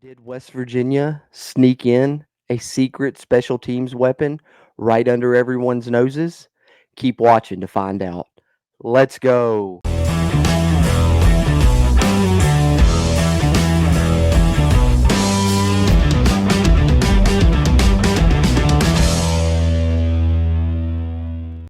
Did West Virginia sneak in a secret special teams weapon right under everyone's noses? Keep watching to find out. Let's go.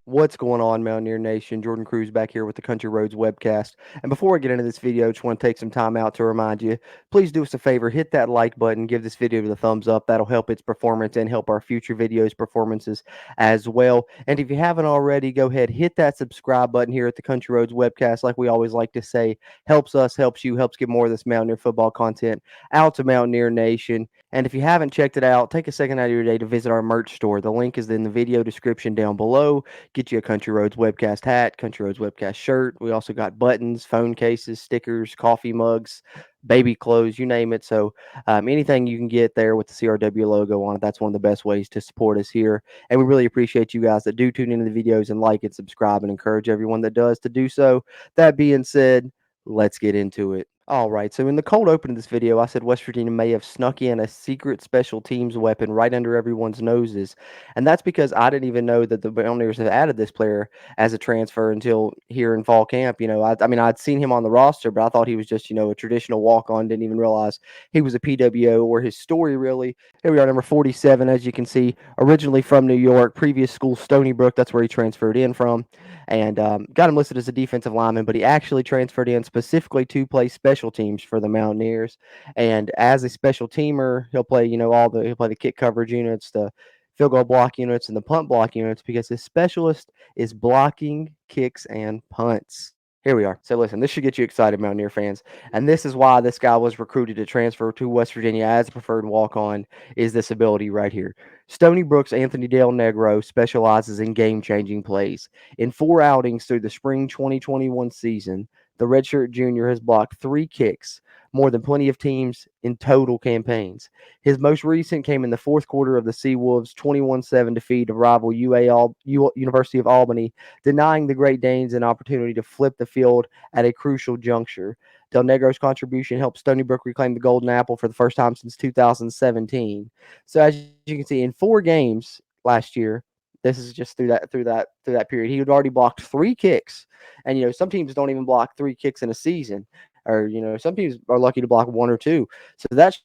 What's going on, Mountaineer Nation? Jordan Cruz back here with the Country Roads Webcast. And before I get into this video, I just want to take some time out to remind you, please do us a favor, hit that like button, give this video the thumbs up. That'll help its performance and help our future videos performances as well. And if you haven't already, go ahead, hit that subscribe button here at the Country Roads Webcast. Like we always like to say, helps us, helps you, helps get more of this Mountaineer football content out to Mountaineer Nation. And if you haven't checked it out, take a second out of your day to visit our merch store. The link is in the video description down below. Get you a Country Roads Webcast hat, Country Roads Webcast shirt. We also got buttons, phone cases, stickers, coffee mugs, baby clothes, you name it. So anything you can get there with the CRW logo on it, that's one of the best ways to support us here. And we really appreciate you guys that do tune into the videos and like and subscribe, and encourage everyone that does to do so. That being said, let's get into it. All right, so in the cold open of this video, I said West Virginia may have snuck in a secret special teams weapon right under everyone's noses. And that's because I didn't even know that the Mountaineers have added this player as a transfer until here in fall camp. I mean, I'd seen him on the roster, but I thought he was just, a traditional walk-on. Didn't even realize he was a PWO or his story, really. Here we are, number 47, as you can see, originally from New York, previous school Stony Brook. That's where he transferred in from. And got him listed as a defensive lineman, but he actually transferred in specifically to play special teams for the Mountaineers. And as a special teamer, he'll play, he'll play the kick coverage units, the field goal block units, and the punt block units, because his specialist is blocking kicks and punts. Here we are. So listen, this should get you excited, Mountaineer fans. And this is why this guy was recruited to transfer to West Virginia as a preferred walk-on, is this ability right here. Stony Brook's Anthony Dale Negro specializes in game-changing plays. In 4 outings through the spring 2021 season, the redshirt junior has blocked 3 kicks, more than plenty of teams in total campaigns. His most recent came in the 4th quarter of the Seawolves' 21-7 defeat of rival University of Albany, denying the Great Danes an opportunity to flip the field at a crucial juncture. Del Negro's contribution helped Stony Brook reclaim the Golden Apple for the first time since 2017. So as you can see, in 4 games last year, this is just through that period, he had already blocked 3 kicks. And some teams don't even block 3 kicks in a season, or some teams are lucky to block 1 or 2. So that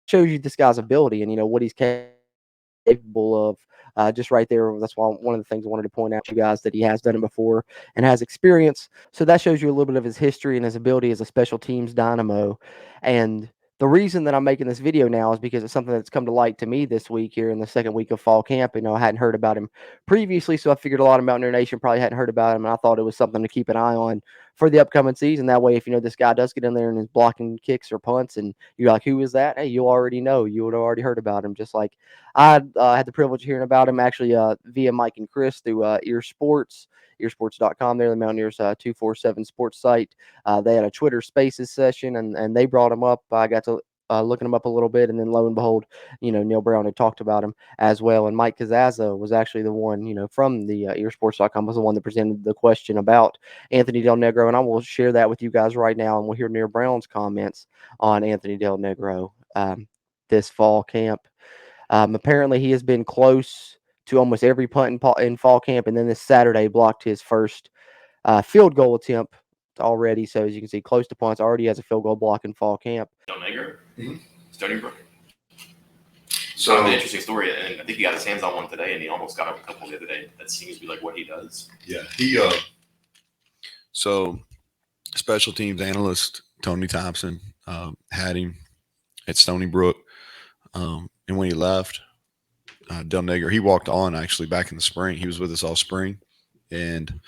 shows you this guy's ability and what he's capable of. Just right there, that's why one of the things I wanted to point out to you guys, that he has done it before and has experience. So that shows you a little bit of his history and his ability as a special teams dynamo. And the reason that I'm making this video now is because it's something that's come to light to me this week here in the 2nd week of fall camp. I hadn't heard about him previously, so I figured a lot of Mountaineer Nation probably hadn't heard about him, and I thought it was something to keep an eye on for the upcoming season. That way, if this guy does get in there and is blocking kicks or punts, and you're like, who is that? Hey, you already know. You would have already heard about him, just like I had the privilege of hearing about him actually via Mike and Chris through Ear Sports. Earsports.com. They're the Mountaineers 247 sports site. They had a Twitter Spaces session, and they brought him up. I got to looking him up a little bit, and then lo and behold, Neil Brown had talked about him as well. And Mike Kazazza was actually the one, from the earsports.com, was the one that presented the question about Anthony Del Negro. And I will share that with you guys right now, and we'll hear Neil Brown's comments on Anthony Del Negro this fall camp. Apparently, he has been close to almost every punt in fall camp, and then this Saturday blocked his first field goal attempt already. So as you can see, close to punts, already has a field goal block in fall camp. Del Negro, Stony Brook. So an interesting story, and I think he got his hands on one today, and he almost got a couple the other day. That seems to be like what he does. Yeah, so special teams analyst Tony Thompson had him at Stony Brook, and when he left, Del Negro, he walked on actually back in the spring. He was with us all spring, and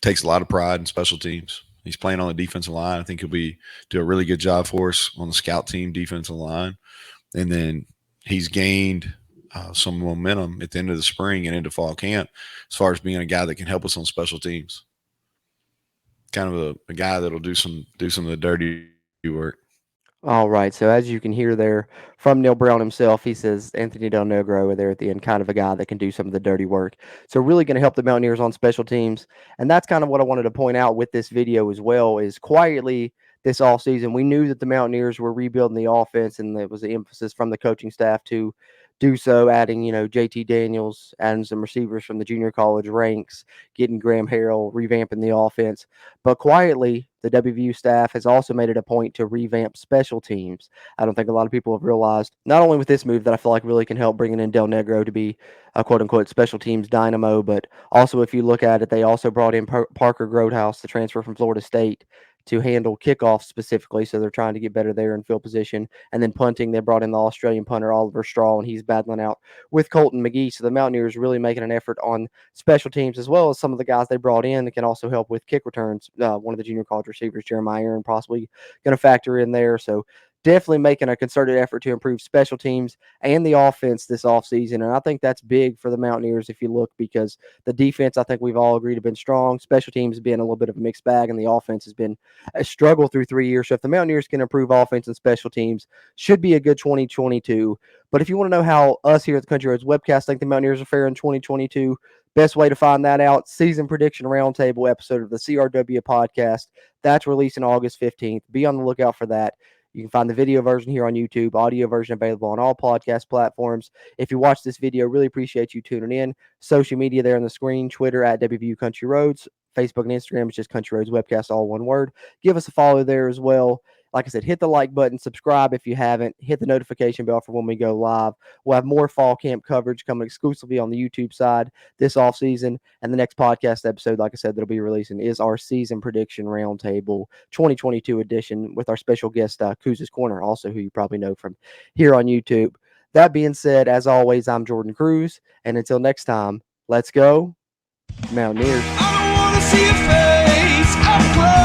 takes a lot of pride in special teams. He's playing on the defensive line. I think he'll do a really good job for us on the scout team defensive line. And then he's gained some momentum at the end of the spring and into fall camp as far as being a guy that can help us on special teams. Kind of a guy that'll do some of the dirty work. All right, so as you can hear there from Neil Brown himself, he says Anthony Del Negro there at the end, kind of a guy that can do some of the dirty work. So really going to help the Mountaineers on special teams. And that's kind of what I wanted to point out with this video as well, is quietly this offseason. We knew that the Mountaineers were rebuilding the offense, and there was the emphasis from the coaching staff to do so, adding, JT Daniels, adding some receivers from the junior college ranks, getting Graham Harrell, revamping the offense. But quietly, the WVU staff has also made it a point to revamp special teams. I don't think a lot of people have realized, not only with this move that I feel like really can help bringing in Del Negro to be a quote-unquote special teams dynamo, but also if you look at it, they also brought in Parker Grotehouse, the transfer from Florida State, to handle kickoffs specifically, so they're trying to get better there in field position. And then punting, they brought in the Australian punter Oliver Straw, and he's battling out with Colton McGee. So the Mountaineers really making an effort on special teams, as well as some of the guys they brought in that can also help with kick returns. One of the junior college receivers, Jeremiah Aaron, possibly going to factor in there. So definitely making a concerted effort to improve special teams and the offense this offseason. And I think that's big for the Mountaineers if you look, because the defense, I think we've all agreed, have been strong. Special teams has been a little bit of a mixed bag, and the offense has been a struggle through 3 years. So if the Mountaineers can improve offense and special teams, should be a good 2022. But if you want to know how us here at the Country Roads Webcast think the Mountaineers are faring in 2022, best way to find that out, season prediction roundtable episode of the CRW podcast. That's releasing August 15th. Be on the lookout for that. You can find the video version here on YouTube, audio version available on all podcast platforms. If you watch this video, really appreciate you tuning in. Social media there on the screen, Twitter at WVU Country Roads, Facebook and Instagram is just Country Roads Webcast, all one word. Give us a follow there as well. Like I said, hit the like button, subscribe if you haven't, hit the notification bell for when we go live. We'll have more fall camp coverage coming exclusively on the YouTube side this offseason. And the next podcast episode, like I said, that'll be releasing is our season prediction roundtable 2022 edition with our special guest, Kuz's Corner, also who you probably know from here on YouTube. That being said, as always, I'm Jordan Cruz. And until next time, let's go Mountaineers. I don't wanna see your face up close.